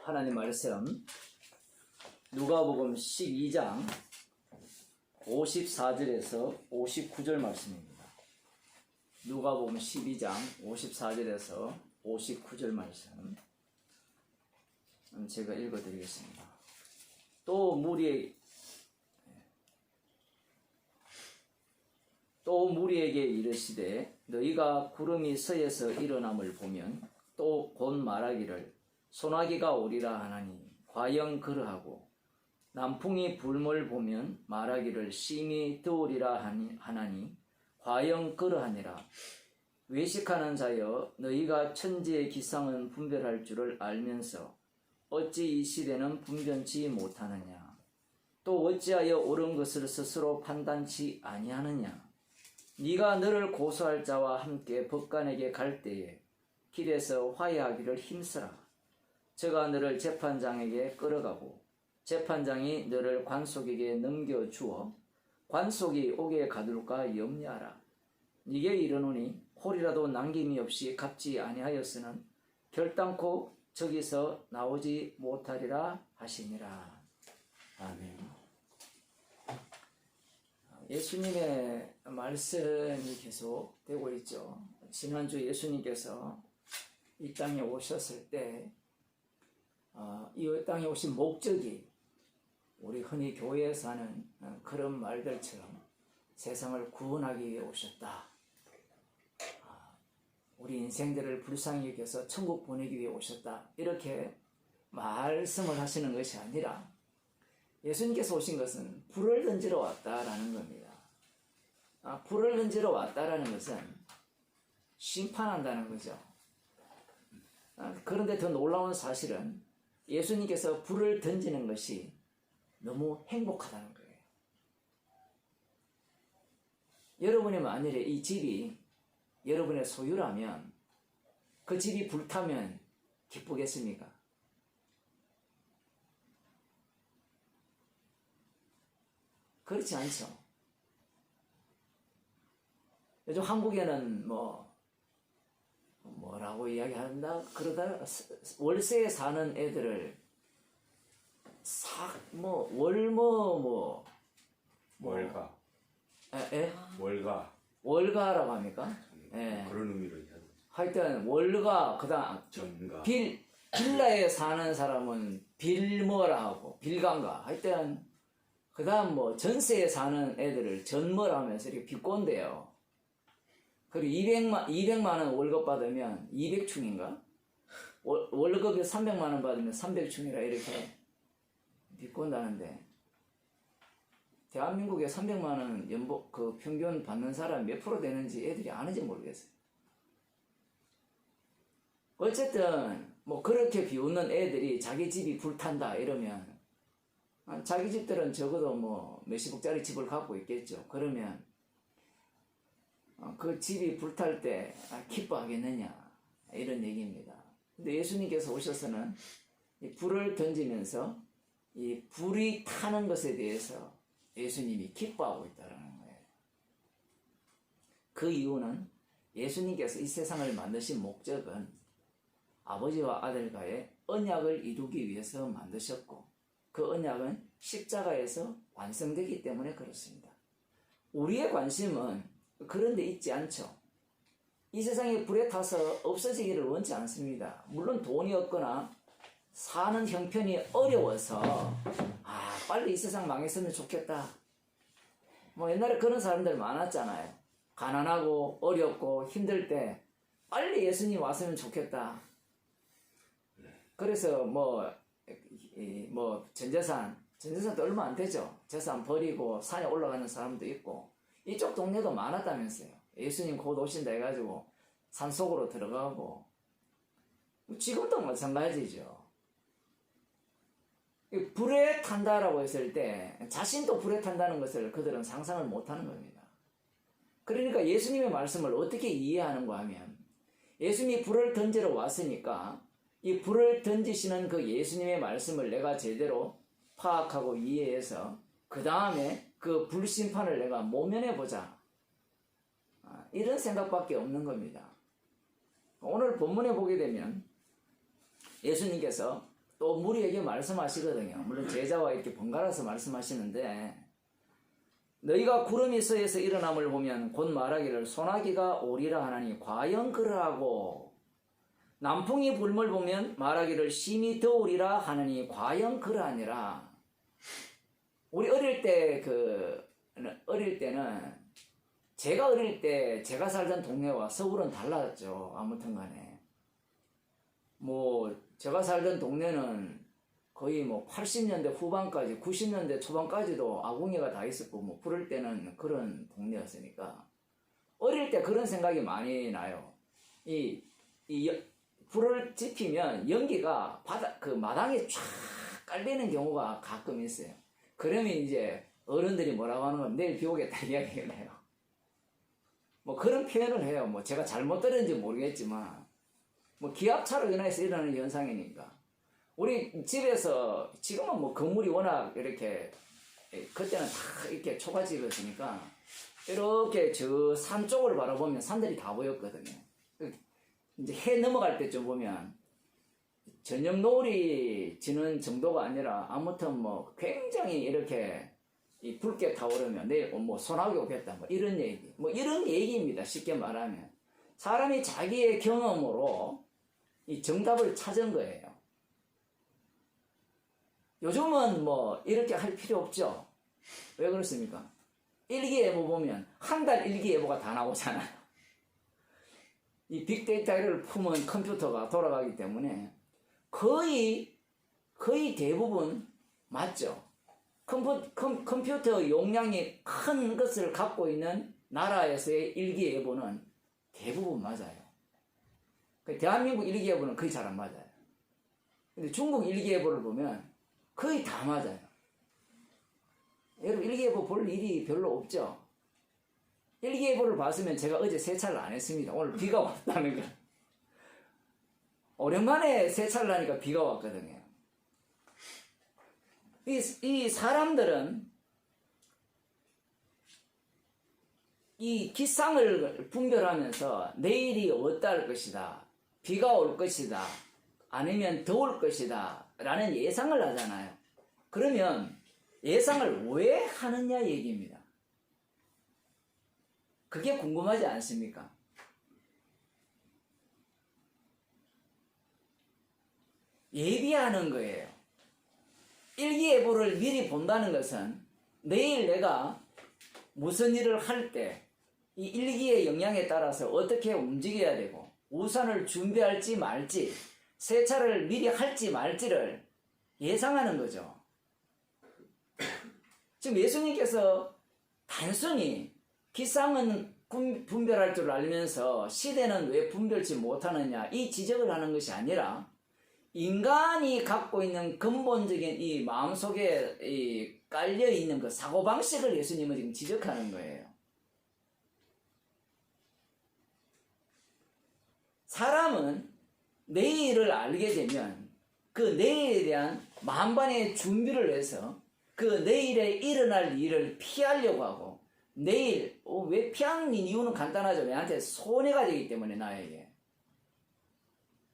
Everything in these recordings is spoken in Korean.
하나님 말씀 누가복음 12장 54절에서 59절 말씀입니다. 누가복음 12장 54절에서 59절 말씀 제가 읽어드리겠습니다. 또 무리에게 이르시되 너희가 구름이 서에서 일어남을 보면 또 곧 말하기를 소나기가 오리라 하나니 과연 그러하고 남풍이 불물 보면 말하기를 심히 더우리라 하나니 과연 그러하니라. 외식하는 자여 너희가 천지의 기상은 분별할 줄을 알면서 어찌 이 시대는 분변치 못하느냐. 또 어찌하여 옳은 것을 스스로 판단치 아니하느냐. 네가 너를 고소할 자와 함께 법관에게 갈 때에 길에서 화해하기를 힘쓰라. 저가 너를 재판장에게 끌어가고 재판장이 너를 관속에게 넘겨주어 관속이 오게 가둘까 염려하라. 네게 이르노니 홀이라도 남김이 없이 갚지 아니하였으는 결단코 저기서 나오지 못하리라 하시니라. 아멘. 예수님의 말씀이 계속 되고 있죠. 지난주 예수님께서 이 땅에 오셨을 때 이 땅에 오신 목적이 우리 흔히 교회에서 하는 그런 말들처럼 세상을 구원하기 위해 오셨다. 우리 인생들을 불쌍히 여겨서 천국 보내기 위해 오셨다. 이렇게 말씀을 하시는 것이 아니라 예수님께서 오신 것은 불을 던지러 왔다라는 겁니다. 불을 던지러 왔다라는 것은 심판한다는 거죠. 그런데 더 놀라운 사실은 예수님께서 불을 던지는 것이 너무 행복하다는 거예요. 여러분이 만일에 이 집이 여러분의 소유라면 그 집이 불타면 기쁘겠습니까? 그렇지 않죠. 요즘 한국에는 뭐라고 이야기한다? 그러다 월세에 사는 애들을 월가. 에? 월가라고 합니까? 예. 그런 의미로 이야기하죠. 하여튼 월가, 그다음 전가. 빌라에 사는 사람은 빌머라 하고 빌간가. 하여튼 그다음 전세에 사는 애들을 전머라 하면서 이렇게 비꼰대요. 그리고 200만 원 월급 받으면 200충인가? 월급이 300만 원 받으면 300충이라 이렇게 비꼰다는데 대한민국에 300만 원 연봉 평균 받는 사람 몇 프로 되는지 애들이 아는지 모르겠어요. 어쨌든 그렇게 비웃는 애들이 자기 집이 불탄다 이러면 자기 집들은 적어도 몇십억짜리 집을 갖고 있겠죠. 그러면 그 집이 불탈 때 기뻐하겠느냐 이런 얘기입니다. 근데 예수님께서 오셔서는 이 불을 던지면서 이 불이 타는 것에 대해서 예수님이 기뻐하고 있다는 거예요. 그 이유는 예수님께서 이 세상을 만드신 목적은 아버지와 아들과의 언약을 이루기 위해서 만드셨고 그 언약은 십자가에서 완성되기 때문에 그렇습니다. 우리의 관심은 그런 데 있지 않죠. 이 세상에 불에 타서 없어지기를 원치 않습니다. 물론 돈이 없거나 사는 형편이 어려워서 빨리 이 세상 망했으면 좋겠다. 옛날에 그런 사람들 많았잖아요. 가난하고 어렵고 힘들 때 빨리 예수님 왔으면 좋겠다. 그래서 전재산도 얼마 안 되죠. 재산 버리고 산에 올라가는 사람도 있고 이쪽 동네도 많았다면서요. 예수님 곧 오신다 해가지고 산속으로 들어가고 지금도 마찬가지죠. 불에 탄다라고 했을 때 자신도 불에 탄다는 것을 그들은 상상을 못하는 겁니다. 그러니까 예수님의 말씀을 어떻게 이해하는가 하면 예수님이 불을 던지러 왔으니까 이 불을 던지시는 그 예수님의 말씀을 내가 제대로 파악하고 이해해서 그 다음에 그 불심판을 내가 모면해보자. 이런 생각밖에 없는 겁니다. 오늘 본문에 보게 되면 예수님께서 또 우리에게 말씀하시거든요. 물론 제자와 이렇게 번갈아서 말씀하시는데 너희가 구름이 서에서 일어남을 보면 곧 말하기를 소나기가 오리라 하나니 과연 그러하고 남풍이 불물 보면 말하기를 심히 더우리라 하느니 과연 그러하니라. 우리 어릴 때는 제가 어릴 때 제가 살던 동네와 서울은 달랐죠. 아무튼 간에 뭐 제가 살던 동네는 거의 뭐 80년대 후반까지 90년대 초반까지도 아궁이가 다 있었고 뭐 부를 때는 그런 동네였으니까 어릴 때 그런 생각이 많이 나요. 불을 지피면 연기가 그 마당에 쫙 깔리는 경우가 가끔 있어요. 그러면 이제 어른들이 뭐라고 하는 건 내일 비 오겠다 이야기를 해요. 뭐 그런 표현을 해요. 뭐 제가 잘못 들었는지 모르겠지만 뭐 기압차로 인해서 일어나는 현상이니까 우리 집에서 지금은 뭐 건물이 워낙 이렇게 그때는 다 이렇게 초가집이었으니까 이렇게 저 산 쪽을 바라보면 산들이 다 보였거든요. 이제 해 넘어갈 때쯤 보면 저녁 노을이 지는 정도가 아니라 아무튼 뭐 굉장히 이렇게 이 붉게 타오르면 내일 뭐 소나기 오겠다 뭐 이런 얘기 뭐 이런 얘기입니다. 쉽게 말하면 사람이 자기의 경험으로 이 정답을 찾은 거예요. 요즘은 뭐 이렇게 할 필요 없죠. 왜 그렇습니까? 일기예보 보면 한 달 일기예보가 다 나오잖아요. 이 빅데이터를 품은 컴퓨터가 돌아가기 때문에 거의 대부분 맞죠. 컴퓨터 용량이 큰 것을 갖고 있는 나라에서의 일기예보는 대부분 맞아요. 대한민국 일기예보는 거의 잘 안 맞아요. 근데 중국 일기예보를 보면 거의 다 맞아요. 여러분 일기예보 볼 일이 별로 없죠. 일기예보를 봤으면 제가 어제 세차를 안 했습니다. 오늘 비가 왔다는 거. 오랜만에 세차를 하니까 비가 왔거든요. 이 사람들은 이 기상을 분별하면서 내일이 어떨 것이다, 비가 올 것이다, 아니면 더울 것이다 라는 예상을 하잖아요. 그러면 예상을 왜 하느냐 얘기입니다. 그게 궁금하지 않습니까? 예비하는 거예요. 일기예보를 미리 본다는 것은 내일 내가 무슨 일을 할 때 이 일기의 영향에 따라서 어떻게 움직여야 되고 우산을 준비할지 말지 세차를 미리 할지 말지를 예상하는 거죠. 지금 예수님께서 단순히 기상은 분별할 줄 알면서 시대는 왜 분별치 못하느냐 이 지적을 하는 것이 아니라 인간이 갖고 있는 근본적인 이 마음속에 깔려있는 그 사고방식을 예수님은 지금 지적하는 거예요. 사람은 내일을 알게 되면 그 내일에 대한 만반의 준비를 해서 그 내일에 일어날 일을 피하려고 하고 내일 왜 피하는 이유는 간단하죠. 내한테 손해가 되기 때문에 나에게.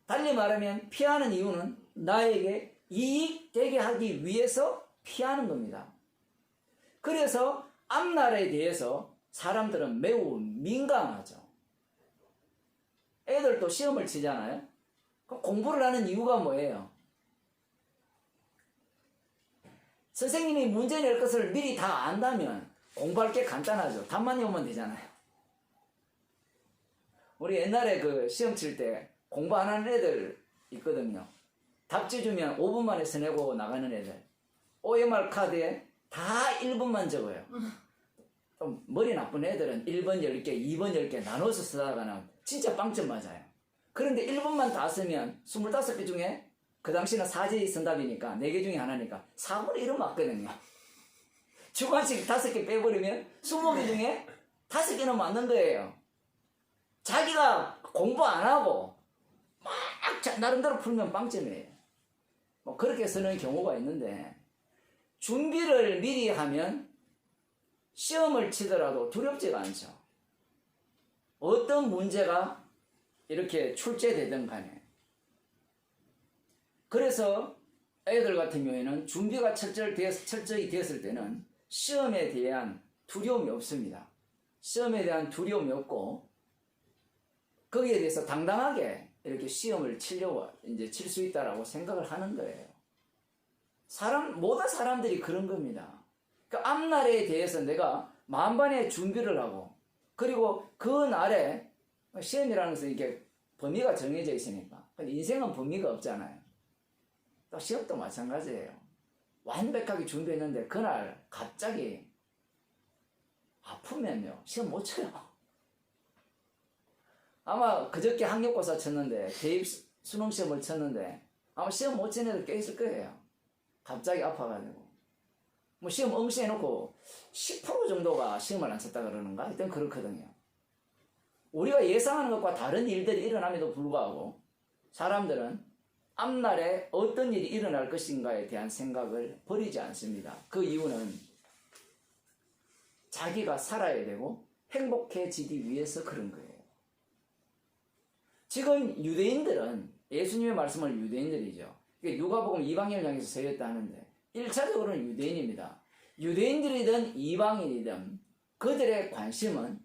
달리 말하면 피하는 이유는 나에게 이익되게 하기 위해서 피하는 겁니다. 그래서 앞날에 대해서 사람들은 매우 민감하죠. 애들도 시험을 치잖아요. 그럼 공부를 하는 이유가 뭐예요? 선생님이 문제 낼 것을 미리 다 안다면 공부할 게 간단하죠. 답만 외우면 되잖아요. 우리 옛날에 그 시험 칠 때 공부 안 하는 애들 있거든요. 답지 주면 5분 만에 써내고 나가는 애들. OMR 카드에 다 1분만 적어요. 좀 머리 나쁜 애들은 1번 10개, 2번 10개 나눠서 쓰다가는 진짜 빵점 맞아요. 그런데 1분만 다 쓰면 25개 중에 그 당시는 사지 선답이니까 4개 중에 하나니까 4분의 1은 맞거든요. 주관식 5개 빼버리면 20개 중에 5개는 맞는 거예요. 자기가 공부 안 하고 막 나름대로 풀면 빵점이에요. 뭐 그렇게 쓰는 경우가 있는데 준비를 미리 하면 시험을 치더라도 두렵지가 않죠. 어떤 문제가 이렇게 출제되든 간에. 그래서 애들 같은 경우에는 준비가 철저히 되었을 때는 시험에 대한 두려움이 없습니다. 시험에 대한 두려움이 없고 거기에 대해서 당당하게 이렇게 시험을 치려고 이제 칠 수 있다라고 생각을 하는 거예요. 모든 사람들이 그런 겁니다. 그 앞날에 대해서 내가 만반의 준비를 하고 그리고 그 날에 시험이라는 것은 이게 범위가 정해져 있으니까 인생은 범위가 없잖아요. 또 시험도 마찬가지예요. 완벽하게 준비했는데 그날 갑자기 아프면요 시험 못 쳐요. 아마 그저께 학력고사 쳤는데 대입 수능 시험을 쳤는데 아마 시험 못 치는 애들 꽤 있을 거예요. 갑자기 아파가지고 뭐 시험 응시해놓고 10% 정도가 시험을 안 쳤다 그러는가? 일단 그렇거든요. 우리가 예상하는 것과 다른 일들이 일어남에도 불구하고 사람들은 앞날에 어떤 일이 일어날 것인가에 대한 생각을 버리지 않습니다. 그 이유는 자기가 살아야 되고 행복해지기 위해서 그런 거예요. 지금 유대인들은 예수님의 말씀을 유대인들이죠. 누가복음 이방인을 향해서 서였다 하는데 1차적으로는 유대인입니다. 유대인들이든 이방인이든 그들의 관심은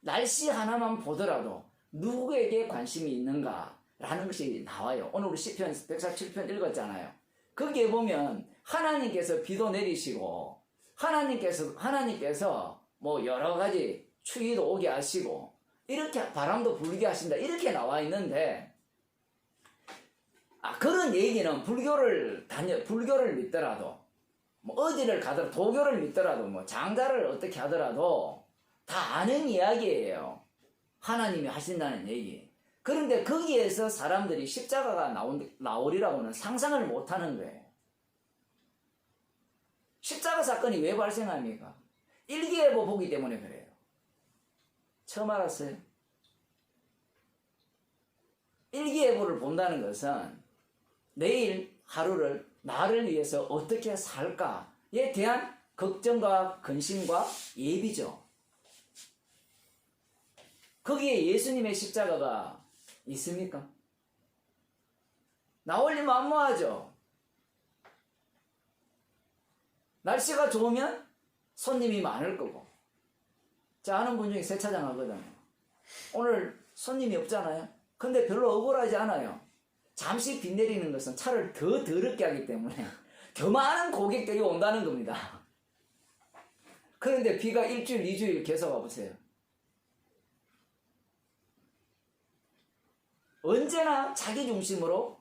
날씨 하나만 보더라도 누구에게 관심이 있는가라는 것이 나와요. 오늘 우리 시편 147편 읽었잖아요. 거기에 보면 하나님께서 비도 내리시고 하나님께서 뭐 여러 가지 추위도 오게 하시고 이렇게 바람도 불게 하신다 이렇게 나와 있는데 그런 얘기는 불교를 믿더라도 뭐 어디를 가더라도 도교를 믿더라도 뭐 장자를 어떻게 하더라도 다 아는 이야기예요. 하나님이 하신다는 얘기. 그런데 거기에서 사람들이 십자가가 나오리라고는 상상을 못하는 거예요. 십자가 사건이 왜 발생합니까? 일기예보 보기 때문에 그래요. 처음 알았어요? 일기예보를 본다는 것은 내일 하루를 나를 위해서 어떻게 살까에 대한 걱정과 근심과 예비죠. 거기에 예수님의 십자가가 있습니까? 나올리 만무하죠. 날씨가 좋으면 손님이 많을 거고. 자, 아는 분 중에 세차장 하거든요. 오늘 손님이 없잖아요. 근데 별로 억울하지 않아요. 잠시 비 내리는 것은 차를 더 더럽게 하기 때문에 더 많은 고객들이 온다는 겁니다. 그런데 비가 1주일, 2주일 계속 와보세요. 언제나 자기 중심으로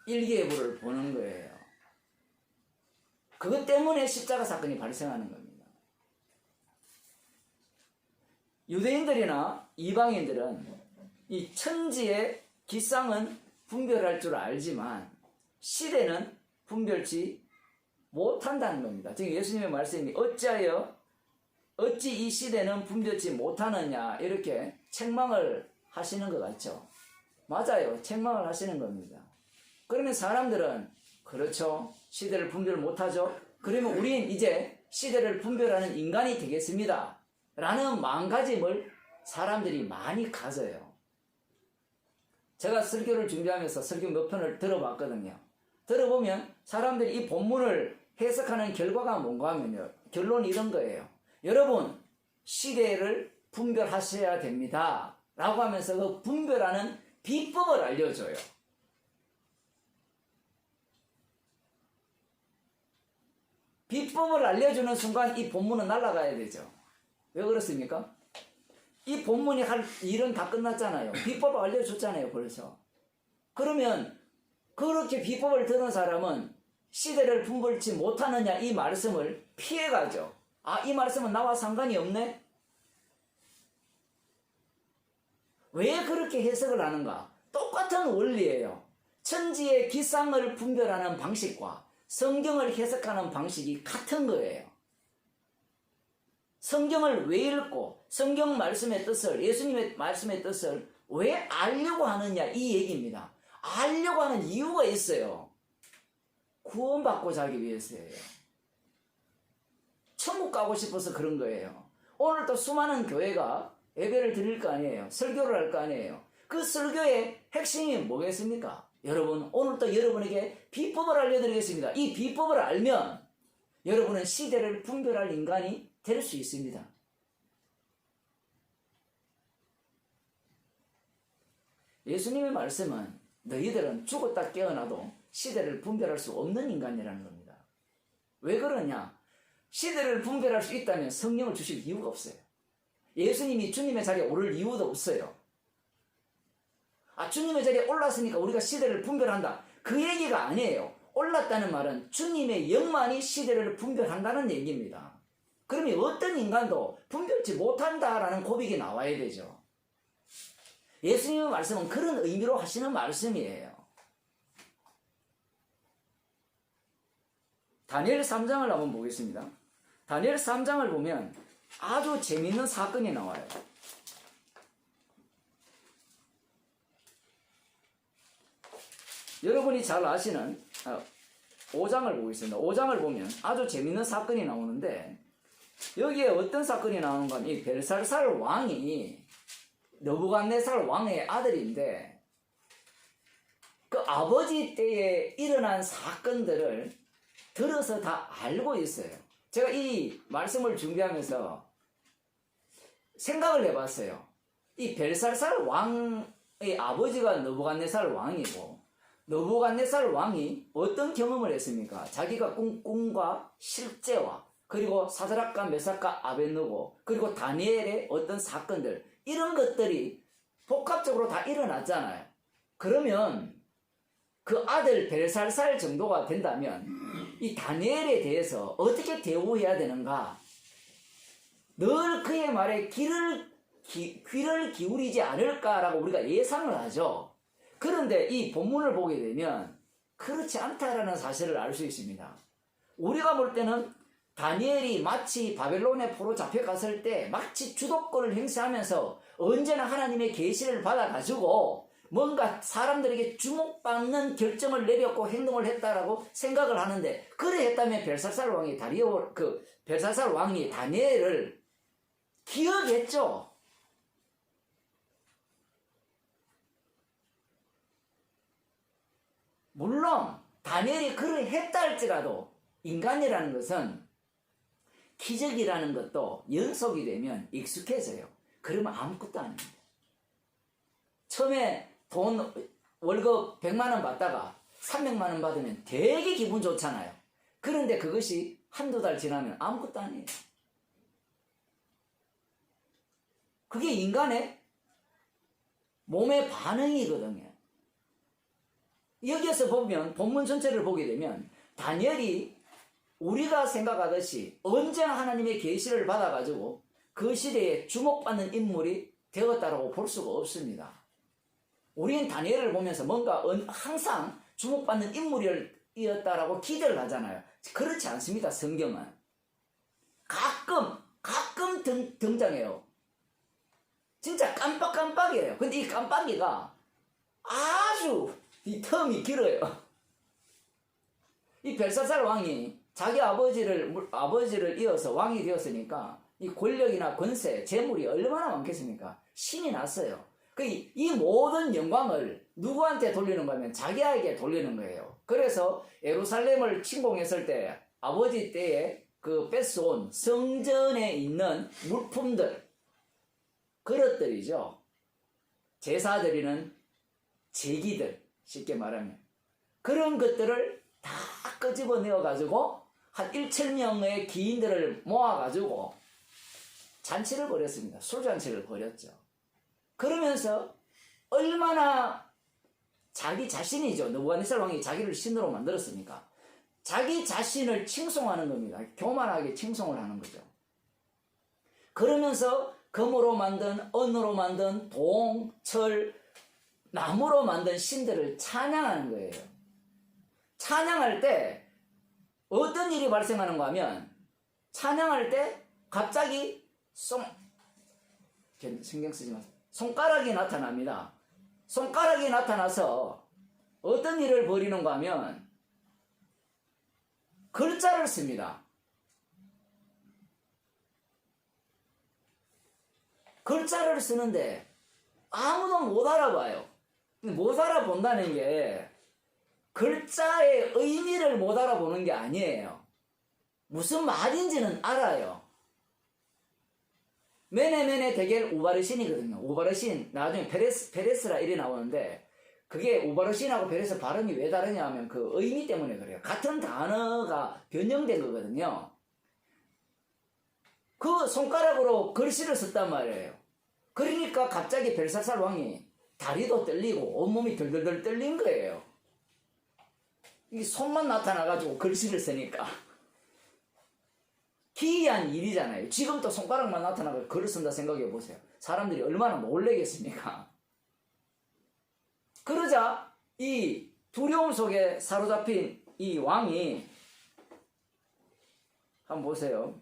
일기예보를 보는 거예요. 그것 때문에 십자가 사건이 발생하는 겁니다. 유대인들이나 이방인들은 이 천지의 기상은 분별할 줄 알지만 시대는 분별치 못한다는 겁니다. 지금 예수님의 말씀이 어찌 이 시대는 분별치 못하느냐 이렇게 책망을 하시는 것 같죠. 맞아요. 책망을 하시는 겁니다. 그러면 사람들은 그렇죠. 시대를 분별 못하죠. 그러면 우린 이제 시대를 분별하는 인간이 되겠습니다. 라는 마음가짐을 사람들이 많이 가져요. 제가 설교를 준비하면서 설교 몇 편을 들어봤거든요. 들어보면 사람들이 이 본문을 해석하는 결과가 뭔가 하면요. 결론이 이런 거예요. 여러분, 시대를 분별하셔야 됩니다. 라고 하면서 그 분별하는 비법을 알려줘요. 비법을 알려주는 순간 이 본문은 날아가야 되죠. 왜 그렇습니까? 이 본문이 할 일은 다 끝났잖아요. 비법을 알려줬잖아요, 벌써. 그러면 그렇게 비법을 들은 사람은 시대를 분별치 못하느냐 이 말씀을 피해가죠. 이 말씀은 나와 상관이 없네? 왜 그렇게 해석을 하는가? 똑같은 원리예요. 천지의 기상을 분별하는 방식과 성경을 해석하는 방식이 같은 거예요. 성경을 왜 읽고 성경 말씀의 뜻을, 예수님의 말씀의 뜻을 왜 알려고 하느냐 이 얘기입니다. 알려고 하는 이유가 있어요. 구원받고자 하기 위해서예요. 천국 가고 싶어서 그런 거예요. 오늘 또 수많은 교회가 예배를 드릴 거 아니에요. 설교를 할 거 아니에요. 그 설교의 핵심이 뭐겠습니까? 여러분, 오늘도 여러분에게 비법을 알려드리겠습니다. 이 비법을 알면 여러분은 시대를 분별할 인간이 될 수 있습니다. 예수님의 말씀은 너희들은 죽었다 깨어나도 시대를 분별할 수 없는 인간이라는 겁니다. 왜 그러냐? 시대를 분별할 수 있다면 성령을 주실 이유가 없어요. 예수님이 주님의 자리에 오를 이유도 없어요. 주님의 자리에 올랐으니까 우리가 시대를 분별한다. 그 얘기가 아니에요. 올랐다는 말은 주님의 영만이 시대를 분별한다는 얘기입니다. 그러면 어떤 인간도 분별치 못한다라는 고백이 나와야 되죠. 예수님의 말씀은 그런 의미로 하시는 말씀이에요. 다니엘 3장을 한번 보겠습니다. 다니엘 3장을 보면 아주 재미있는 사건이 나와요. 여러분이 잘 아시는 5장을 보겠습니다. 5장을 보면 아주 재미있는 사건이 나오는데 여기에 어떤 사건이 나오는가 하면 이 벨사살 왕이 느부갓네살 왕의 아들인데 그 아버지 때에 일어난 사건들을 들어서 다 알고 있어요. 제가 이 말씀을 준비하면서 생각을 해봤어요. 이 벨사살 왕의 아버지가 느부갓네살 왕이고 느부갓네살 왕이 어떤 경험을 했습니까? 자기가 꾼 꿈과 실제와 그리고 사드락과 메삭과 아벳느고 그리고 다니엘의 어떤 사건들 이런 것들이 복합적으로 다 일어났잖아요. 그러면 그 아들 벨살살 정도가 된다면 이 다니엘에 대해서 어떻게 대우해야 되는가? 늘 그의 말에 귀를 기울이지 않을까라고 우리가 예상을 하죠. 그런데 이 본문을 보게 되면 그렇지 않다라는 사실을 알 수 있습니다. 우리가 볼 때는 다니엘이 마치 바벨론의 포로 잡혀갔을 때 마치 주도권을 행사하면서 언제나 하나님의 계시를 받아가지고 뭔가 사람들에게 주목받는 결정을 내렸고 행동을 했다라고 생각을 하는데 그래 했다면 벨사살 왕이 다니엘을 기억했죠. 물론 다니엘이 그래 했다 할지라도 인간이라는 것은 기적이라는 것도 연속이 되면 익숙해져요. 그러면 아무것도 아닙니다. 처음에 월급 100만 원 받다가 300만 원 받으면 되게 기분 좋잖아요. 그런데 그것이 한두 달 지나면 아무것도 아니에요. 그게 인간의 몸의 반응이거든요. 여기에서 보면 본문 전체를 보게 되면 다니엘이 우리가 생각하듯이 언제나 하나님의 계시를 받아가지고 그 시대에 주목받는 인물이 되었다라고 볼 수가 없습니다. 우리는 다니엘을 보면서 뭔가 항상 주목받는 인물이었다라고 기대를 하잖아요. 그렇지 않습니다. 성경은 가끔 등장해요. 진짜 깜빡깜빡이에요. 근데 이 깜빡이가 아주 이 텀이 길어요. 이 벨사살 왕이 자기 아버지를 이어서 왕이 되었으니까 이 권력이나 권세, 재물이 얼마나 많겠습니까? 신이 났어요. 이 모든 영광을 누구한테 돌리는 거면 자기에게 돌리는 거예요. 그래서 예루살렘을 침공했을 때 아버지 때에 그 뺏어온 성전에 있는 물품들, 그릇들이죠. 제사 드리는 제기들, 쉽게 말하면 그런 것들을 다 끄집어내어가지고 한 1,000명의 기인들을 모아가지고 잔치를 벌였습니다. 술잔치를 벌였죠. 그러면서 얼마나 자기 자신이죠. 느부갓네살 왕이 자기를 신으로 만들었으니까 자기 자신을 칭송하는 겁니다. 교만하게 칭송을 하는 거죠. 그러면서 금으로 만든, 은으로 만든 동, 철, 나무로 만든 신들을 찬양하는 거예요. 찬양할 때 어떤 일이 발생하는가 하면 찬양할 때 갑자기 신경 쓰지 마세요. 손가락이 나타납니다. 손가락이 나타나서 어떤 일을 벌이는가 하면 글자를 씁니다. 글자를 쓰는데 아무도 못 알아봐요. 못 알아본다는 게 글자의 의미를 못 알아보는 게 아니에요. 무슨 말인지는 알아요. 메네메네 대겔 우바르신이거든요. 우바르신 나중에 페레스라 이래 나오는데 그게 우바르신하고 페레스 발음이 왜 다르냐 하면 그 의미 때문에 그래요. 같은 단어가 변형된 거거든요. 그 손가락으로 글씨를 썼단 말이에요. 그러니까 갑자기 벨사살 왕이 다리도 떨리고 온몸이 덜덜덜 떨린 거예요. 이 손만 나타나가지고 글씨를 쓰니까. 기이한 일이잖아요. 지금 또 손가락만 나타나고 글을 쓴다 생각해 보세요. 사람들이 얼마나 놀라겠습니까? 그러자 이 두려움 속에 사로잡힌 이 왕이 한번 보세요.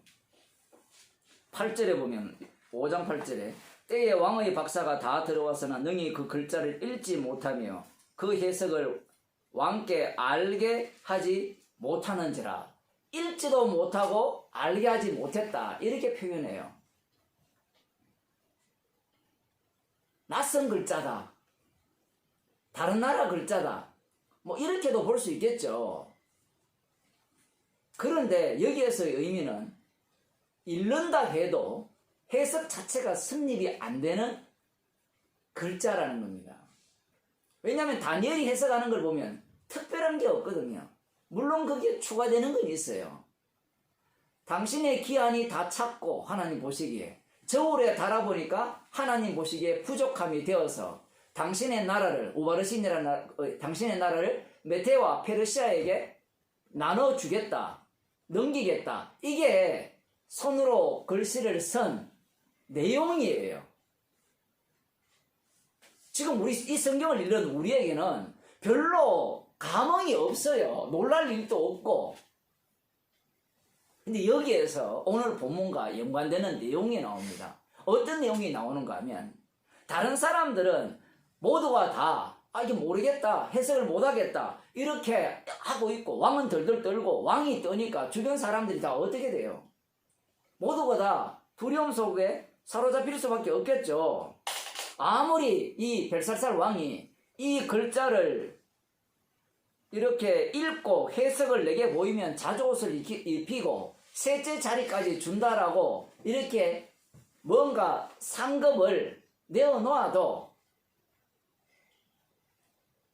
8절에 보면 5장 8절에 때에 왕의 박사가 다 들어와서나 능히 그 글자를 읽지 못하며 그 해석을 왕께 알게 하지 못하는지라. 읽지도 못하고 알게 하지 못했다. 이렇게 표현해요. 낯선 글자다. 다른 나라 글자다. 뭐 이렇게도 볼 수 있겠죠. 그런데 여기에서의 의미는 읽는다 해도 해석 자체가 성립이 안 되는 글자라는 겁니다. 왜냐하면 다니엘이 해석하는 걸 보면 특별한 게 없거든요. 물론 거기에 추가되는 건 있어요. 당신의 기한이 다 찼고 하나님 보시기에 저울에 달아보니까 하나님 보시기에 부족함이 되어서 당신의 나라를 우바르신이라는 당신의 나라를 메테와 페르시아에게 나눠주겠다. 넘기겠다. 이게 손으로 글씨를 쓴 내용이에요. 지금 우리 이 성경을 읽는 우리에게는 별로 감흥이 없어요. 놀랄 일도 없고. 근데 여기에서 오늘 본문과 연관되는 내용이 나옵니다. 어떤 내용이 나오는가 하면 다른 사람들은 모두가 다 이게 모르겠다, 해석을 못하겠다 이렇게 하고 있고 왕은 덜덜 떨고 왕이 떠니까 주변 사람들이 다 어떻게 돼요? 모두가 다 두려움 속에 사로잡힐 수밖에 없겠죠. 아무리 이 벨사살 왕이 이 글자를 이렇게 읽고 해석을 내게 보이면 자주옷을 입히고 셋째 자리까지 준다라고 이렇게 뭔가 상급을 내어놓아도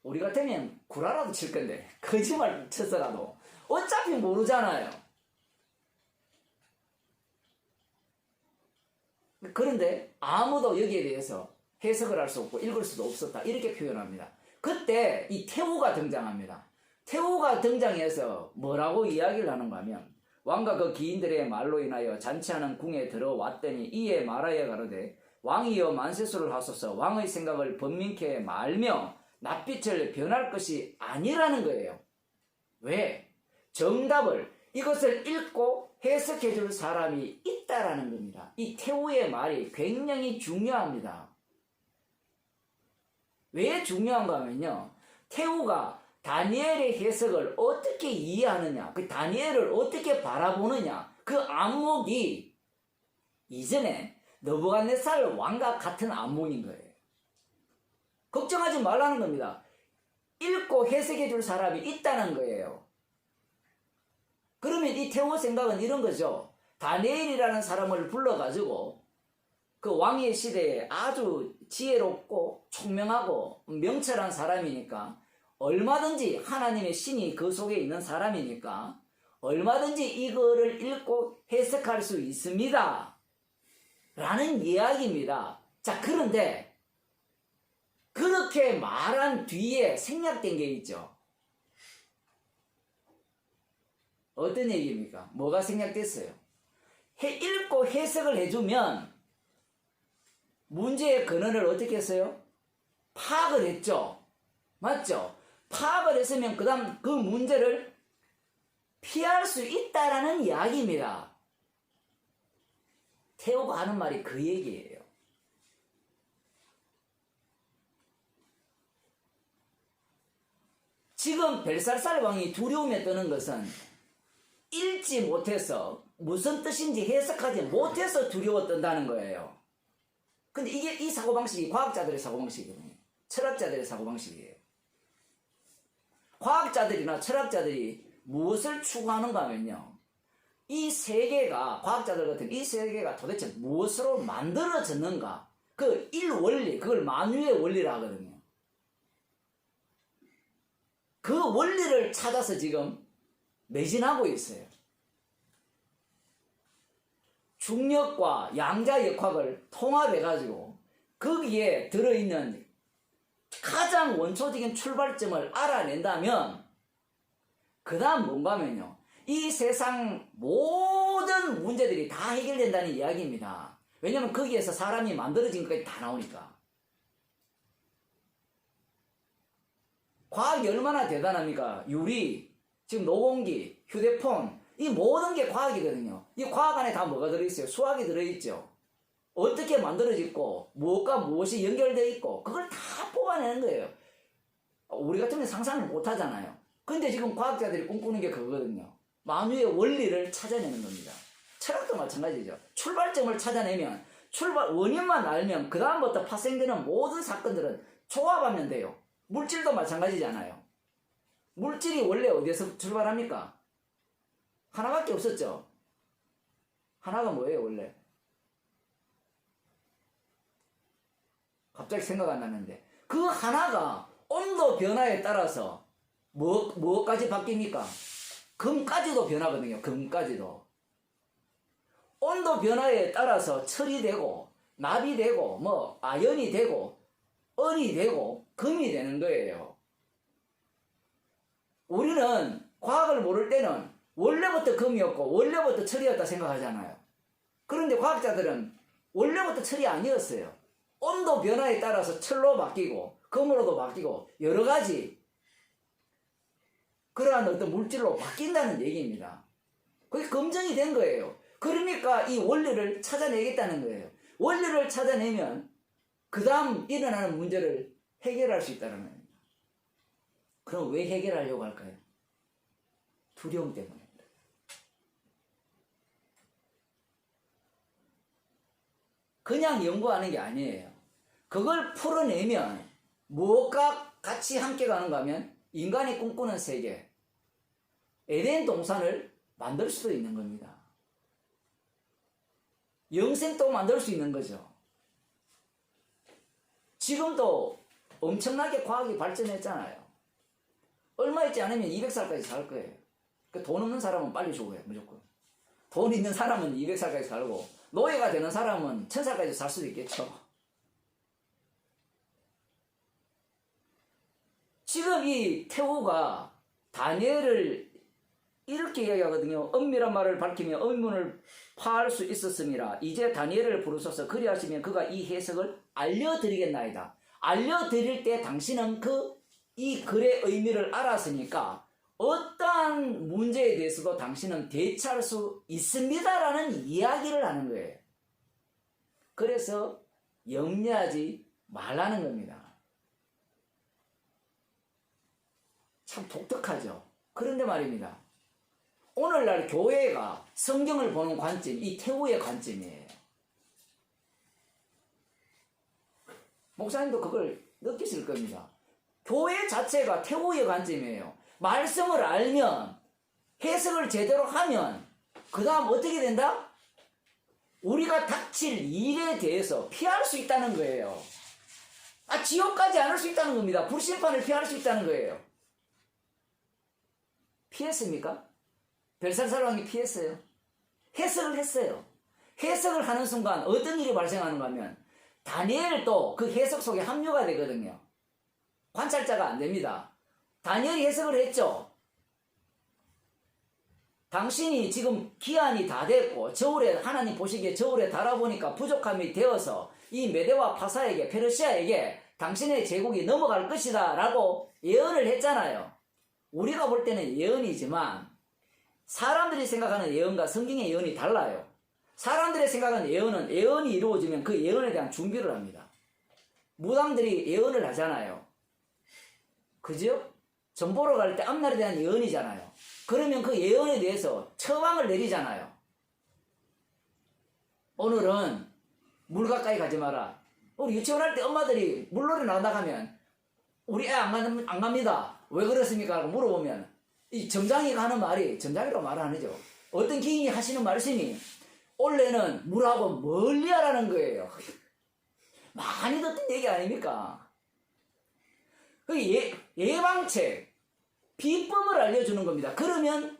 우리 같으면 구라라도 칠 건데 거짓말 쳤어라도 어차피 모르잖아요. 그런데 아무도 여기에 대해서 해석을 할 수 없고 읽을 수도 없었다 이렇게 표현합니다. 그때 이 태후가 등장합니다. 태후가 등장해서 뭐라고 이야기를 하는가 하면 왕과 그 기인들의 말로 인하여 잔치하는 궁에 들어왔더니 이에 말하여 가로되 왕이여 만세수를 하소서. 왕의 생각을 번민케 말며 낯빛을 변할 것이 아니라는 거예요. 왜? 정답을 이것을 읽고 해석해 줄 사람이 있다라는 겁니다. 이 태후의 말이 굉장히 중요합니다. 왜 중요한가 하면요. 태후가 다니엘의 해석을 어떻게 이해하느냐, 그 다니엘을 어떻게 바라보느냐, 그 안목이 이전에 느부갓네살 왕과 같은 안목인 거예요. 걱정하지 말라는 겁니다. 읽고 해석해 줄 사람이 있다는 거예요. 그러면 이 태후 생각은 이런 거죠. 다니엘이라는 사람을 불러가지고 그 왕의 시대에 아주 지혜롭고 총명하고 명철한 사람이니까 얼마든지 하나님의 신이 그 속에 있는 사람이니까 얼마든지 이거를 읽고 해석할 수 있습니다. 라는 이야기입니다. 자, 그런데 그렇게 말한 뒤에 생략된 게 있죠. 어떤 얘기입니까? 뭐가 생략됐어요? 읽고 해석을 해주면 문제의 근원을 어떻게 했어요? 파악을 했죠. 맞죠? 파악을 했으면 그 다음 그 문제를 피할 수 있다라는 이야기입니다. 태호가 하는 말이 그 얘기예요. 지금 벨사살 왕이 두려움에 떠는 것은 읽지 못해서 무슨 뜻인지 해석하지 못해서 두려워 떤다는 거예요. 근데 이게 이 사고방식이 과학자들의 사고방식이거든요. 철학자들의 사고방식이에요. 과학자들이나 철학자들이 무엇을 추구하는가 하면요. 이 세계가, 과학자들 같은 이 세계가 도대체 무엇으로 만들어졌는가. 그 일원리, 그걸 만유의 원리라 하거든요. 그 원리를 찾아서 지금 매진하고 있어요. 중력과 양자역학을 통합해가지고 거기에 들어있는 가장 원초적인 출발점을 알아낸다면 그 다음 뭔가 하면요. 이 세상 모든 문제들이 다 해결된다는 이야기입니다. 왜냐하면 거기에서 사람이 만들어진 것까지 다 나오니까. 과학이 얼마나 대단합니까? 유리, 지금 노공기, 휴대폰, 이 모든 게 과학이거든요. 이 과학 안에 다 뭐가 들어있어요? 수학이 들어있죠. 어떻게 만들어졌고 무엇과 무엇이 연결되어 있고 그걸 다 뽑아내는 거예요. 우리 같으면 상상을 못 하잖아요. 근데 지금 과학자들이 꿈꾸는 게 그거거든요. 만유의 원리를 찾아내는 겁니다. 철학도 마찬가지죠. 출발점을 찾아내면 원인만 알면 그 다음부터 파생되는 모든 사건들은 조합하면 돼요. 물질도 마찬가지잖아요. 물질이 원래 어디에서 출발합니까? 하나밖에 없었죠. 하나가 뭐예요 원래? 갑자기 생각 안 나는데 그 하나가 온도 변화에 따라서 무엇까지 바뀝니까? 금까지도 변하거든요. 금까지도. 온도 변화에 따라서 철이 되고 납이 되고 뭐 아연이 되고 은이 되고 금이 되는 거예요. 우리는 과학을 모를 때는 원래부터 금이었고 원래부터 철이었다 생각하잖아요. 그런데 과학자들은 원래부터 철이 아니었어요. 온도 변화에 따라서 철로 바뀌고 금으로도 바뀌고 여러 가지 그러한 어떤 물질로 바뀐다는 얘기입니다. 그게 검증이 된 거예요. 그러니까 이 원리를 찾아내겠다는 거예요. 원리를 찾아내면 그 다음 일어나는 문제를 해결할 수 있다는 거예요. 그럼 왜 해결하려고 할까요? 두려움 때문입니다. 그냥 연구하는 게 아니에요. 그걸 풀어내면 무엇과 같이 함께 가는가 하면 인간이 꿈꾸는 세계, 에덴 동산을 만들 수도 있는 겁니다. 영생도 만들 수 있는 거죠. 지금도 엄청나게 과학이 발전했잖아요. 얼마 있지 않으면 200살까지 살 거예요. 돈 없는 사람은 빨리 죽어요, 무조건. 돈 있는 사람은 200살까지 살고, 노예가 되는 사람은 1000살까지 살 수도 있겠죠. 지금 이 태후가 다니엘을 이렇게 이야기하거든요. 엄밀한 말을 밝히며 의문을 파할 수 있었습니다. 이제 다니엘을 부르소서. 그리하시면 그가 이 해석을 알려드리겠나이다. 알려드릴 때 당신은 이 글의 의미를 알았으니까 어떠한 문제에 대해서도 당신은 대처할 수 있습니다라는 이야기를 하는 거예요. 그래서 염려하지 말라는 겁니다. 참 독특하죠. 그런데 말입니다. 오늘날 교회가 성경을 보는 관점, 이 태후의 관점이에요. 목사님도 그걸 느끼실 겁니다. 교회 자체가 태후의 관점이에요. 말씀을 알면, 해석을 제대로 하면, 그 다음 어떻게 된다? 우리가 닥칠 일에 대해서 피할 수 있다는 거예요. 지옥 가지 않을 수 있다는 겁니다. 불심판을 피할 수 있다는 거예요. 피했습니까? 벨사살 왕이 피했어요. 해석을 했어요. 해석을 하는 순간 어떤 일이 발생하는가 하면 다니엘도 그 해석 속에 합류가 되거든요. 관찰자가 안 됩니다. 다니엘이 해석을 했죠. 당신이 지금 기한이 다 됐고 저울에 하나님 보시기에 저울에 달아보니까 부족함이 되어서 이 메대와 파사에게 페르시아에게 당신의 제국이 넘어갈 것이다 라고 예언을 했잖아요. 우리가 볼 때는 예언이지만 사람들이 생각하는 예언과 성경의 예언이 달라요. 사람들이 생각하는 예언은 예언이 이루어지면 그 예언에 대한 준비를 합니다. 무당들이 예언을 하잖아요. 그죠? 점 보러 갈 때 앞날에 대한 예언이잖아요. 그러면 그 예언에 대해서 처방을 내리잖아요. 오늘은 물 가까이 가지 마라. 우리 유치원 할 때 엄마들이 물놀이 나가면 우리 애 안 갑니다. 왜 그렇습니까? 라고 물어보면 이 점장이가 하는 말이, 점장이라고 말 안 하죠. 어떤 기인이 하시는 말씀이 원래는 물하고 멀리 하라는 거예요. 많이 듣던 얘기 아닙니까? 그 예방책, 비법을 알려주는 겁니다. 그러면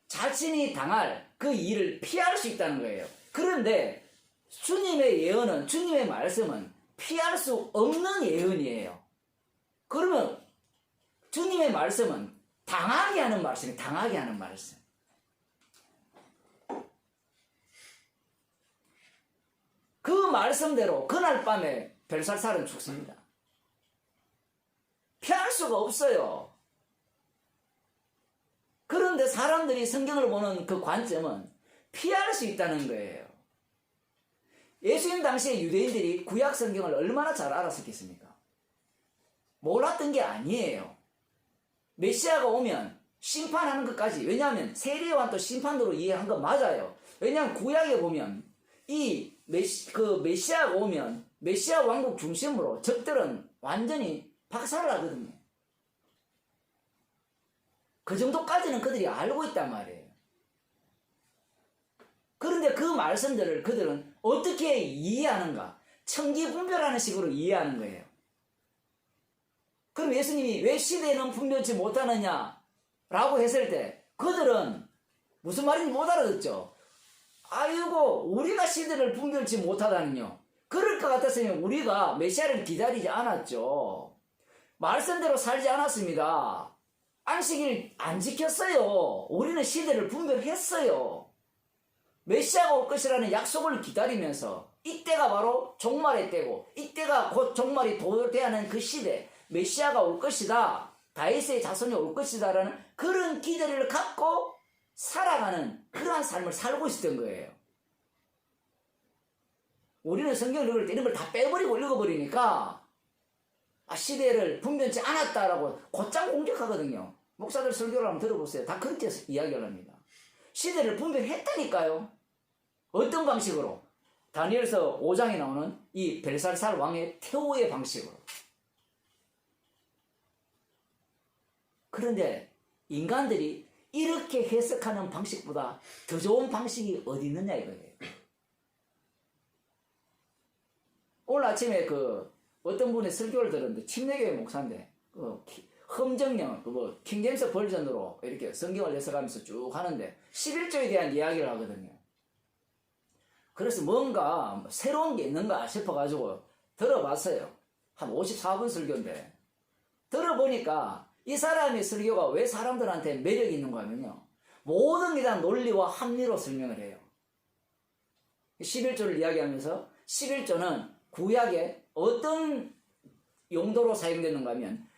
자신이 당할 그 일을 피할 수 있다는 거예요. 그런데 주님의 예언은, 주님의 말씀은 피할 수 없는 예언이에요. 그러면 주님의 말씀은 당하게 하는 말씀이에요. 당하게 하는 말씀. 그 말씀대로 그날 밤에 벨살살은 죽습니다. 피할 수가 없어요. 그런데 사람들이 성경을 보는 그 관점은 피할 수 있다는 거예요. 예수님 당시에 유대인들이 구약 성경을 얼마나 잘 알았었겠습니까? 몰랐던 게 아니에요. 메시아가 오면 심판하는 것까지, 왜냐하면 세례요한 또 심판으로 이해한 거 맞아요. 왜냐하면 구약에 보면 이 메시아가 오면 메시아 왕국 중심으로 적들은 완전히 박살을 하거든요. 그 정도까지는 그들이 알고 있단 말이에요. 그런데 그 말씀들을 그들은 어떻게 이해하는가? 천기분별하는 식으로 이해하는 거예요. 그럼 예수님이 왜 시대에는 분별치 못하느냐? 라고 했을 때 그들은 무슨 말인지 못 알아듣죠. 아이고, 우리가 시대를 분별치 못하다는요. 그럴 것 같았으면 우리가 메시아를 기다리지 않았죠. 말씀대로 살지 않았습니다. 안식일 안 지켰어요. 우리는 시대를 분별했어요. 메시아가 올 것이라는 약속을 기다리면서 이때가 바로 종말의 때고 이때가 곧 종말이 도래하는 그 시대, 메시아가 올 것이다, 다윗의 자손이 올 것이다라는 그런 기대를 갖고 살아가는 그러한 삶을 살고 있었던 거예요. 우리는 성경을 읽을 때 이런 걸 다 빼버리고 읽어버리니까 시대를 분별치 않았다라고 곧장 공격하거든요. 목사들 설교를 한번 들어보세요. 다 그렇게 이야기를 합니다. 시대를 분별했다니까요. 어떤 방식으로? 다니엘서 5장에 나오는 이 벨살살 왕의 태호의 방식으로. 그런데 인간들이 이렇게 해석하는 방식보다 더 좋은 방식이 어디 있느냐 이거예요. 오늘 아침에 어떤 분의 설교를 들었는데, 침례교회 목사인데, 험정령, 킹제임스 버전으로 이렇게 성경을 해석하면서 쭉 하는데, 11조에 대한 이야기를 하거든요. 그래서 뭔가 새로운 게 있는가 싶어가지고 들어봤어요. 한 54분 설교인데, 들어보니까 이 사람의 설교가 왜 사람들한테 매력이 있는가 하면요, 모든 게 다 논리와 합리로 설명을 해요. 11조를 이야기하면서 11조는 구약에 어떤 용도로 사용되는가 하면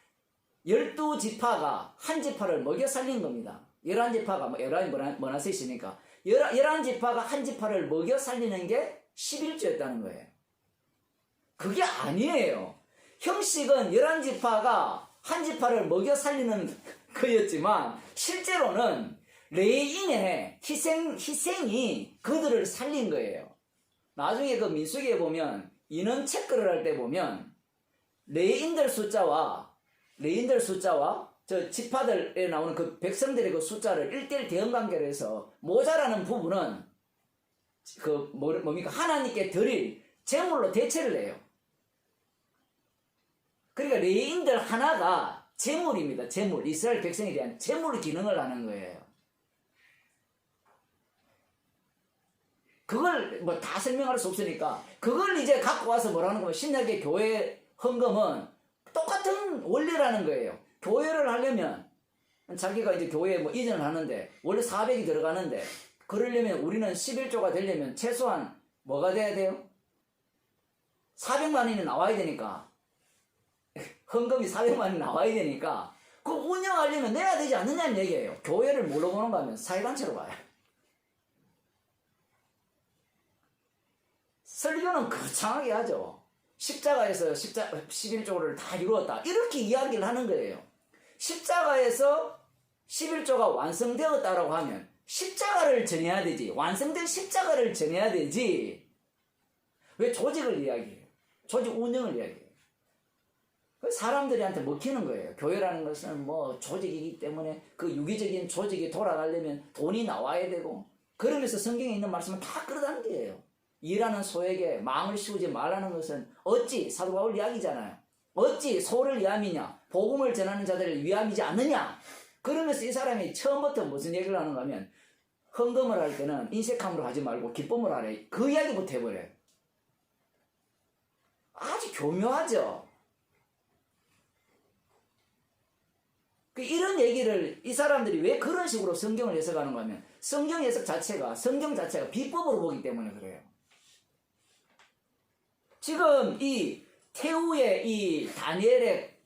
12지파가 한 지파를 먹여 살린 겁니다. 11지파가 11이 머나셋이니까 11지파가 한 지파를 먹여 살리는 게 11조였다는 거예요. 그게 아니에요. 형식은 11지파가 한 지파를 먹여 살리는 거였지만 실제로는 레인의 희생이 그들을 살린 거예요. 나중에 그 민수기에 보면 인원 체크를 할 때 보면 레인들 숫자와 저 지파들에 나오는 그 백성들의 그 숫자를 1:1 대응 관계로 해서 모자라는 부분은 뭡니까? 하나님께 드릴 제물로 대체를 해요. 그러니까 레인들 하나가 제물입니다. 제물. 이스라엘 백성에 대한 제물 기능을 하는 거예요. 그걸 다 설명할 수 없으니까 그걸 이제 갖고 와서 뭐라는 거면 신약의 교회 헌금은 똑같은 원리라는 거예요. 교회를 하려면 자기가 이제 교회에 이전을 하는데 원래 400이 들어가는데 그러려면 우리는 11조가 되려면 최소한 뭐가 돼야 돼요? 400만 원이 나와야 되니까, 헌금이 400만 원이 나와야 되니까 그 운영하려면 내야 되지 않느냐는 얘기예요. 교회를 뭘로 보는가 하면 사회단체로 봐요. 설교는 거창하게 하죠. 십자가에서 11조를 다 이루었다, 이렇게 이야기를 하는 거예요. 십자가에서 11조가 완성되었다라고 하면 십자가를 전해야 되지, 완성된 십자가를 전해야 되지, 왜 조직을 이야기해요? 조직 운영을 이야기해요. 그 사람들한테 먹히는 거예요. 교회라는 것은 뭐 조직이기 때문에 그 유기적인 조직이 돌아가려면 돈이 나와야 되고, 그러면서 성경에 있는 말씀은 다 끌어당겨요. 일하는 소에게 망을 씌우지 말라는 것은 어찌, 사도 바울 이야기잖아요. 어찌 소를 위함이냐, 복음을 전하는 자들을 위함이지 않느냐. 그러면서 이 사람이 처음부터 무슨 얘기를 하는가 하면, 헌금을 할 때는 인색함으로 하지 말고 기쁨을 하래. 그 이야기부터 해버려요. 아주 교묘하죠. 이런 얘기를 이 사람들이 왜 그런 식으로 성경을 해석하는가 하면, 성경 해석 자체가, 성경 자체가 비법으로 보기 때문에 그래요. 지금 이 태후의 이 다니엘에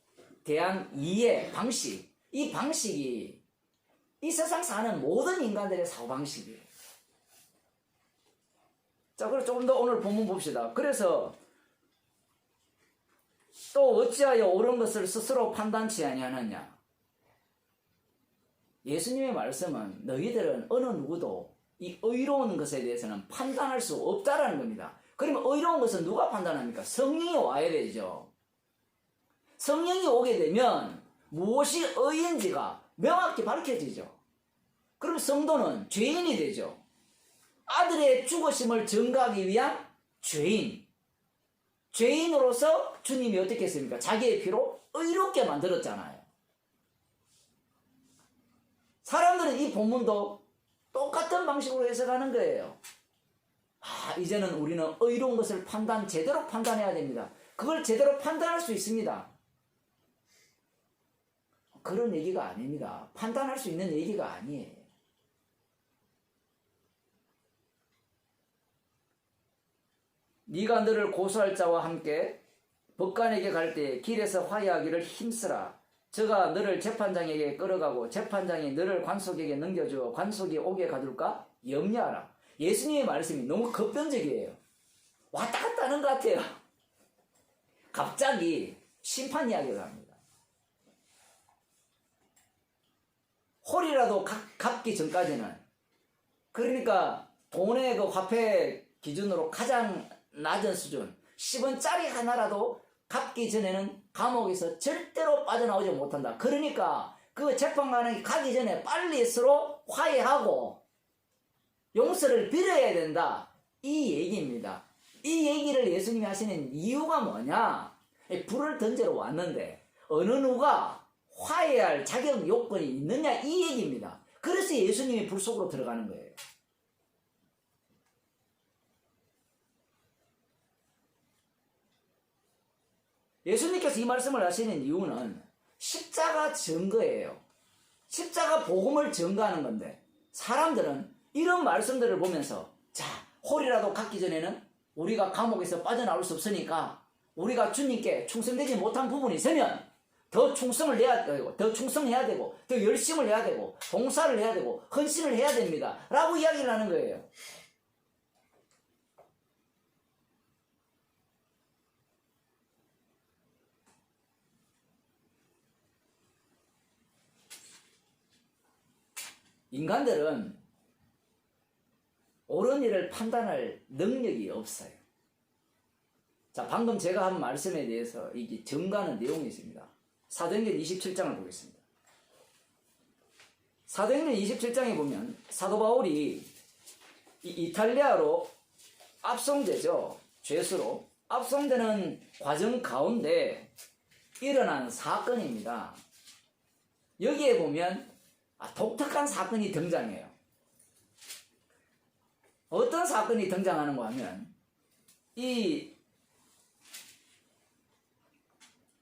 대한 이해 방식, 이 방식이 이 세상 사는 모든 인간들의 사고방식이에요. 자, 그럼 조금 더 오늘 본문 봅시다. 그래서 또 어찌하여 옳은 것을 스스로 판단치 아니하느냐. 예수님의 말씀은 너희들은 어느 누구도 이 의로운 것에 대해서는 판단할 수 없다라는 겁니다. 그러면 의로운 것은 누가 판단합니까? 성령이 와야 되죠. 성령이 오게 되면 무엇이 의인지가 명확히 밝혀지죠. 그럼 성도는 죄인이 되죠. 아들의 죽으심을 증거하기 위한 죄인. 죄인으로서 주님이 어떻게 했습니까? 자기의 피로 의롭게 만들었잖아요. 사람들은 이 본문도 똑같은 방식으로 해석하는 거예요. 이제는 우리는 의로운 것을 제대로 판단해야 됩니다. 그걸 제대로 판단할 수 있습니다. 그런 얘기가 아닙니다. 판단할 수 있는 얘기가 아니에요. 네가 너를 고소할 자와 함께 법관에게 갈 때 길에서 화해하기를 힘쓰라. 저가 너를 재판장에게 끌어가고 재판장이 너를 관속에게 넘겨주어 관속이 오게 가둘까 염려하라. 예수님의 말씀이 너무 급변적이에요. 왔다 갔다 하는 것 같아요. 갑자기 심판 이야기를 합니다. 홀이라도 갚기 전까지는, 그러니까 돈의 그 화폐 기준으로 가장 낮은 수준 10원짜리 하나라도 갚기 전에는 감옥에서 절대로 빠져나오지 못한다. 그러니까 그 재판관이 가기 전에 빨리 서로 화해하고 용서를 빌어야 된다. 이 얘기입니다. 이 얘기를 예수님이 하시는 이유가 뭐냐? 불을 던지러 왔는데 어느 누가 화해할 자격 요건이 있느냐, 이 얘기입니다. 그래서 예수님이 불 속으로 들어가는 거예요. 예수님께서 이 말씀을 하시는 이유는 십자가 증거예요. 십자가 복음을 증거하는 건데, 사람들은 이런 말씀들을 보면서, 자, 홀이라도 갖기 전에는 우리가 감옥에서 빠져나올 수 없으니까 우리가 주님께 충성되지 못한 부분이 있으면 더 충성을 해야 되고, 더 충성해야 되고, 더 열심을 해야 되고, 봉사를 해야 되고, 헌신을 해야 됩니다. 라고 이야기를 하는 거예요. 인간들은 옳은 일을 판단할 능력이 없어요. 자, 방금 제가 한 말씀에 대해서 이게 증거하는 내용이 있습니다. 사도행전 27장을 보겠습니다. 사도행전 27장에 보면 사도 바울이 이탈리아로 압송되죠. 죄수로 압송되는 과정 가운데 일어난 사건입니다. 여기에 보면 독특한 사건이 등장해요. 어떤 사건이 등장하는가 하면, 이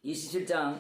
27장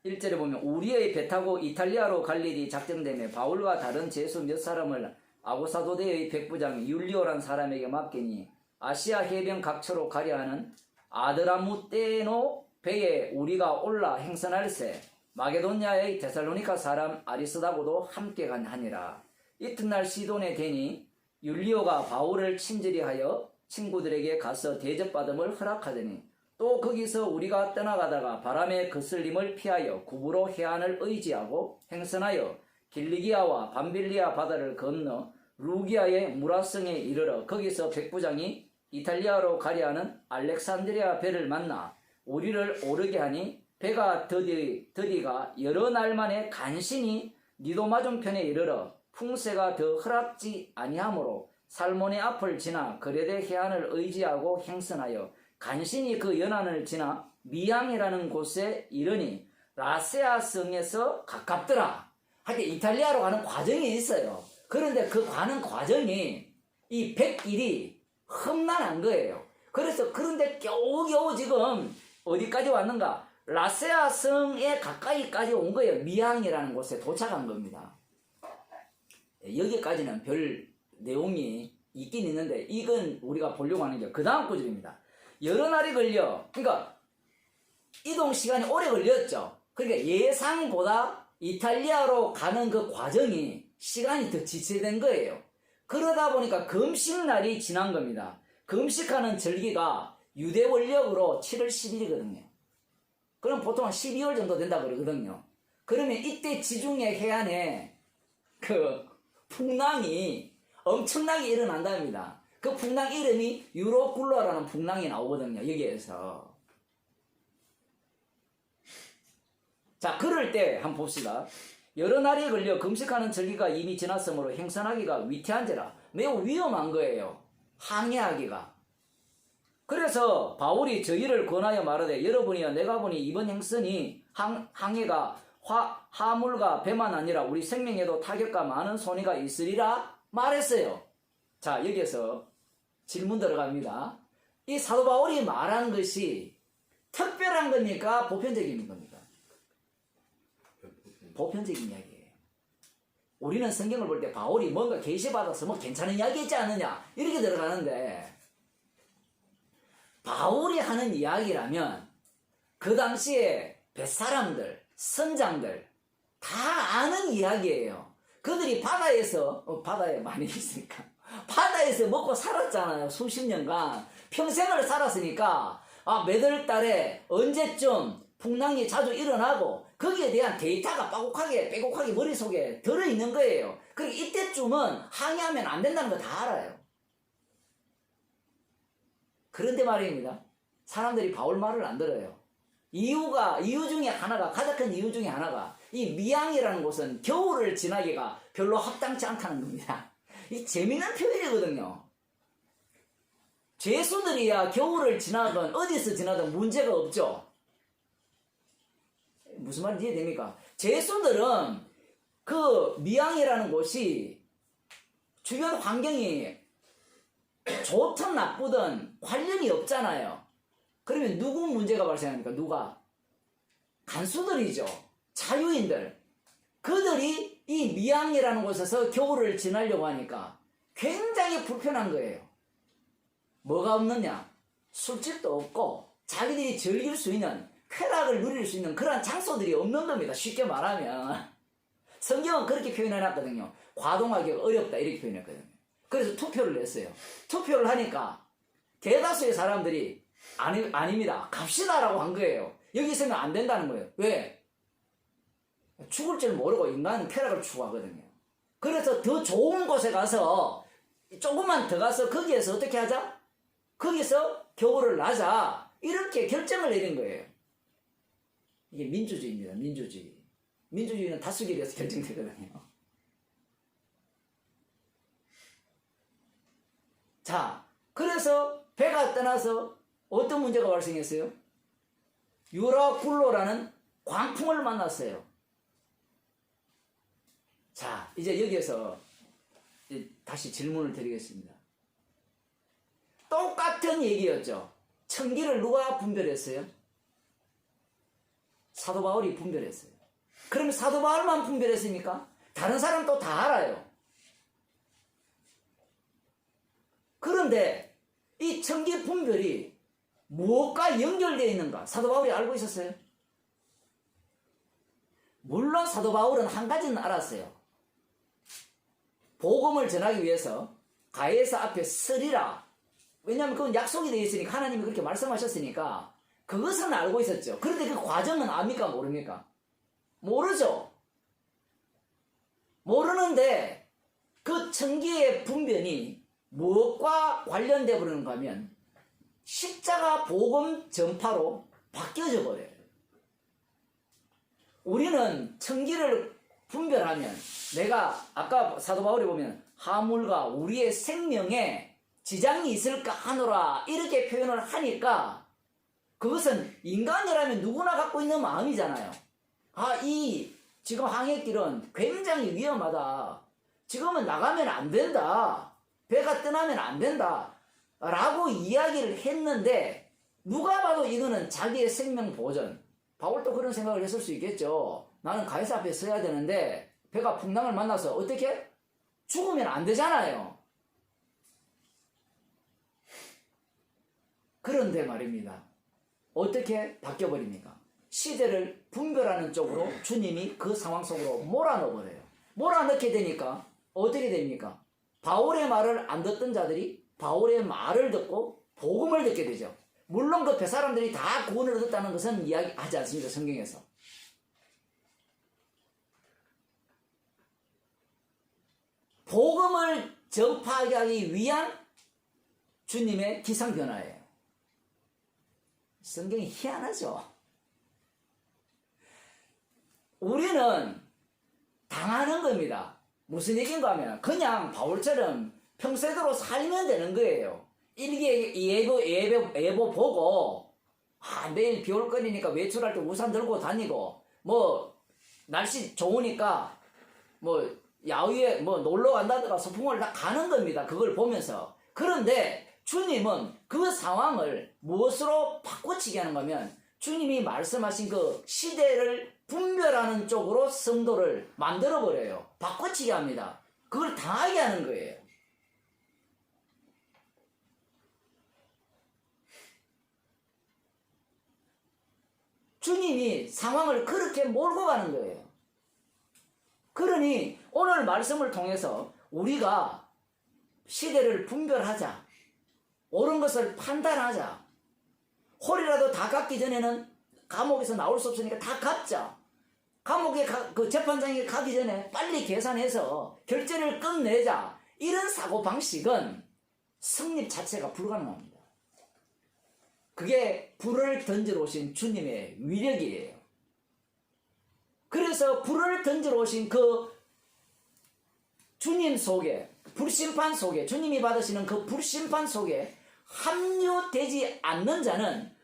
1절에 보면 우리의 배 타고 이탈리아로 갈 일이 작정되며 바울과 다른 제수 몇 사람을 아고사도대의 백부장 율리오란 사람에게 맡기니 아시아 해변 각처로 가려 하는 아드라무테노 배에 우리가 올라 행선할세 마게도냐의 데살로니카 사람 아리스다고도 함께 하니라. 이튿날 시돈에 대니 율리오가 바울을 친절히 하여 친구들에게 가서 대접받음을 허락하더니 또 거기서 우리가 떠나가다가 바람의 거슬림을 피하여 구부로 해안을 의지하고 행선하여 길리기아와 밤빌리아 바다를 건너 루기아의 무라성에 이르러 거기서 백부장이 이탈리아로 가려 하는 알렉산드리아 배를 만나 우리를 오르게 하니 배가 더디가 여러 날 만에 간신히 니도 맞은편에 이르러 풍세가 더 허락지 아니하므로 살몬의 앞을 지나 그레데 해안을 의지하고 행선하여 간신히 그 연안을 지나 미양이라는 곳에 이르니 라세아 성에서 가깝더라. 하여튼 이탈리아로 가는 과정이 있어요. 그런데 그 가는 과정이 이 100일이 험난한 거예요. 그래서 그런데 겨우겨우 지금 어디까지 왔는가? 라세아 성에 가까이까지 온 거예요. 미양이라는 곳에 도착한 겁니다. 여기까지는 별 내용이 있긴 있는데 이건 우리가 보려고 하는 게 그 다음 구절입니다. 여러 날이 걸려, 그러니까 이동 시간이 오래 걸렸죠. 그러니까 예상보다 이탈리아로 가는 그 과정이 시간이 더 지체된 거예요. 그러다 보니까 금식날이 지난 겁니다. 금식하는 절기가 유대 원력으로 7월 10일이거든요. 그럼 보통 12월 정도 된다 그러거든요. 그러면 이때 지중해 해안에 그 풍랑이 엄청나게 일어난답니다. 그 풍랑 이름이 유로쿨러라는 풍랑이 나오거든요. 여기에서. 자, 그럴 때 한번 봅시다. 여러 날이 걸려 금식하는 절기가 이미 지났으므로 행선하기가 위태한지라. 매우 위험한 거예요. 항해하기가. 그래서 바울이 저희를 권하여 말하되 여러분이여 내가 보니 이번 행선이 항해가 화물과 배만 아니라 우리 생명에도 타격과 많은 손해가 있으리라 말했어요. 자, 여기에서 질문 들어갑니다. 이 사도 바울이 말한 것이 특별한 겁니까? 보편적인 겁니까? 보편적인 이야기예요. 우리는 성경을 볼 때 바울이 뭔가 계시받아서 뭐 괜찮은 이야기 있지 않느냐 이렇게 들어가는데 바울이 하는 이야기라면 그 당시에 뱃사람들, 선장들 다 아는 이야기예요. 그들이 바다에 많이 있으니까 바다에서 먹고 살았잖아요. 수십 년간 평생을 살았으니까 몇월 달에 언제쯤 풍랑이 자주 일어나고 거기에 대한 데이터가 빼곡하게 머릿속에 들어있는 거예요. 그러니까 이때쯤은 항해하면 안 된다는 거 다 알아요. 그런데 말입니다. 사람들이 바울 말을 안 들어요. 이유 중에 하나가, 가장 큰 이유 중에 하나가 이 미양이라는 곳은 겨울을 지나기가 별로 합당치 않다는 겁니다. 이 재미난 표현이거든요. 죄수들이야 겨울을 지나건 어디서 지나든 문제가 없죠. 무슨 말인지 이해됩니까? 죄수들은 그 미양이라는 곳이 주변 환경이 좋든 나쁘든 관련이 없잖아요. 그러면 누구 문제가 발생합니까? 누가? 간수들이죠. 자유인들. 그들이 이 미양이라는 곳에서 겨울을 지나려고 하니까 굉장히 불편한 거예요. 뭐가 없느냐? 술집도 없고 자기들이 즐길 수 있는, 쾌락을 누릴 수 있는 그런 장소들이 없는 겁니다. 쉽게 말하면. 성경은 그렇게 표현해놨거든요. 과동하기가 어렵다 이렇게 표현했거든요. 그래서 투표를 냈어요. 투표를 하니까 대다수의 사람들이 아닙니다. 갑시다라고 한 거예요. 여기 있으면 안 된다는 거예요. 왜? 죽을 줄 모르고 인간은 쾌락을 추구하거든요. 그래서 더 좋은 곳에 가서 조금만 더 가서 거기에서 어떻게 하자? 거기서 겨울을 나자. 이렇게 결정을 내린 거예요. 이게 민주주의입니다. 민주주의. 민주주의는 다수결에서 결정되거든요. 자, 그래서 배가 떠나서 어떤 문제가 발생했어요? 유라굴로라는 광풍을 만났어요. 자, 이제 여기에서 다시 질문을 드리겠습니다. 똑같은 얘기였죠. 천기를 누가 분별했어요? 사도 바울이 분별했어요. 그러면 사도 바울만 분별했습니까? 다른 사람도 다 알아요. 그런데 이 천기 분별이 무엇과 연결되어 있는가? 사도 바울이 알고 있었어요? 물론 사도 바울은 한 가지는 알았어요. 복음을 전하기 위해서 가이사 앞에 서리라. 왜냐하면 그건 약속이 되어 있으니까 하나님이 그렇게 말씀하셨으니까 그것은 알고 있었죠. 그런데 그 과정은 압니까? 모릅니까? 모르죠. 모르는데 그 천기의 분변이 무엇과 관련되어 버리는가 하면 십자가 복음 전파로 바뀌어져 버려요. 우리는 천기를 분별하면 내가 아까 사도 바울이 보면 하물과 우리의 생명에 지장이 있을까 하노라 이렇게 표현을 하니까 그것은 인간이라면 누구나 갖고 있는 마음이잖아요. 이 지금 항해길은 굉장히 위험하다. 지금은 나가면 안 된다. 배가 떠나면 안 된다. 라고 이야기를 했는데 누가 봐도 이거는 자기의 생명 보전. 바울도 그런 생각을 했을 수 있겠죠. 나는 가이사 앞에 서야 되는데 배가 풍랑을 만나서 어떻게? 죽으면 안 되잖아요. 그런데 말입니다. 어떻게 바뀌어버립니까? 시대를 분별하는 쪽으로 주님이 그 상황 속으로 몰아넣어버려요. 몰아넣게 되니까 어떻게 됩니까? 바울의 말을 안 듣던 자들이 바울의 말을 듣고 복음을 듣게 되죠. 물론 그 배 사람들이 다 구원을 얻었다는 것은 이야기하지 않습니다. 성경에서. 복음을 전파하기 위한 주님의 기상변화예요. 성경이 희한하죠. 우리는 당하는 겁니다. 무슨 얘기인가 하면 그냥 바울처럼 평소대로 살면 되는 거예요. 예보 보고 내일 비 올 거니까 외출할 때 우산 들고 다니고 날씨 좋으니까 야외에 놀러 간다든가 소풍을 다 가는 겁니다. 그걸 보면서. 그런데 주님은 그 상황을 무엇으로 바꿔치기 하는 거면 주님이 말씀하신 그 시대를 분별하는 쪽으로 성도를 만들어버려요. 바꿔치기 합니다. 그걸 당하게 하는 거예요. 주님이 상황을 그렇게 몰고 가는 거예요. 그러니 오늘 말씀을 통해서 우리가 시대를 분별하자. 옳은 것을 판단하자. 홀이라도 다 갚기 전에는 감옥에서 나올 수 없으니까 다 갚자. 감옥에 그 재판장에 가기 전에 빨리 계산해서 결제를 끝내자. 이런 사고방식은 성립 자체가 불가능합니다. 그게 불을 던지러 오신 주님의 위력이에요. 그래서 불을 던지러 오신 그 주님 속에, 불심판 속에, 주님이 받으시는 그 불심판 속에 합류되지 않는 자는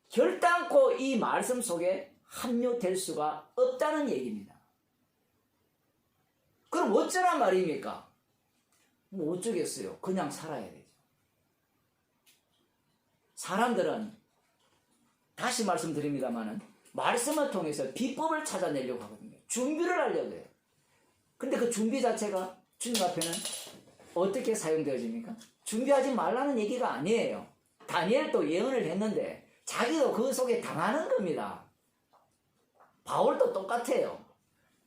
결단코 이 말씀 속에 합류될 수가 없다는 얘기입니다. 그럼 어쩌란 말입니까? 어쩌겠어요. 그냥 살아야 되죠. 사람들은 다시 말씀드립니다만은 말씀을 통해서 비법을 찾아내려고 하거든요. 준비를 하려고 해요. 근데 그 준비 자체가 주님 앞에는 어떻게 사용되어집니까? 준비하지 말라는 얘기가 아니에요. 다니엘도 예언을 했는데 자기도 그 속에 당하는 겁니다. 바울도 똑같아요.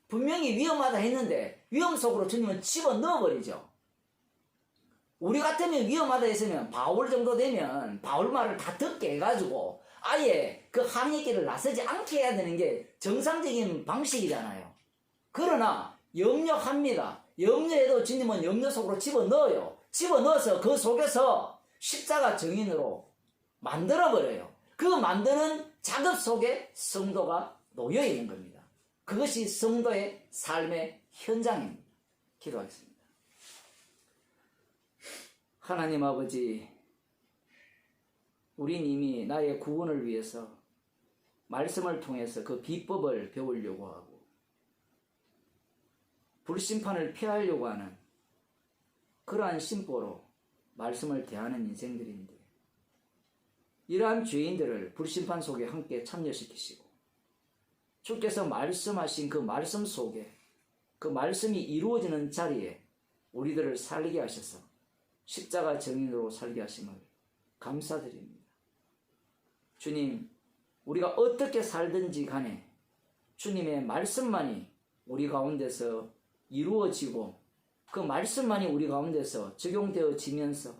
분명히 위험하다 했는데 위험 속으로 주님은 집어넣어버리죠. 우리 같으면 위험하다 했으면 바울 정도 되면 바울 말을 다 듣게 해가지고 아예 그 항해길을 나서지 않게 해야 되는 게 정상적인 방식이잖아요. 그러나 염려합니다. 염려해도 주님은 염려 속으로 집어넣어요. 집어넣어서 그 속에서 십자가 증인으로 만들어버려요. 그 만드는 작업 속에 성도가 놓여있는 겁니다. 그것이 성도의 삶의 현장입니다. 기도하겠습니다. 하나님 아버지, 우린 이미 나의 구원을 위해서 말씀을 통해서 그 비법을 배우려고 하고 불심판을 피하려고 하는 그러한 심보로 말씀을 대하는 인생들인데 이러한 죄인들을 불심판 속에 함께 참여시키시고 주께서 말씀하신 그 말씀 속에 그 말씀이 이루어지는 자리에 우리들을 살게 하셔서 십자가 증인으로 살게 하심을 감사드립니다. 주님, 우리가 어떻게 살든지 간에 주님의 말씀만이 우리 가운데서 이루어지고 그 말씀만이 우리 가운데서 적용되어지면서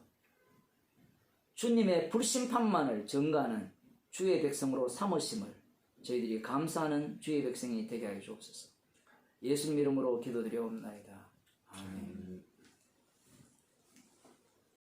주님의 불심판만을 전가하는 주의 백성으로 삼으심을 저희들이 감사하는 주의 백성이 되게 하여 주옵소서. 예수님 이름으로 기도드려옵나이다. 아멘.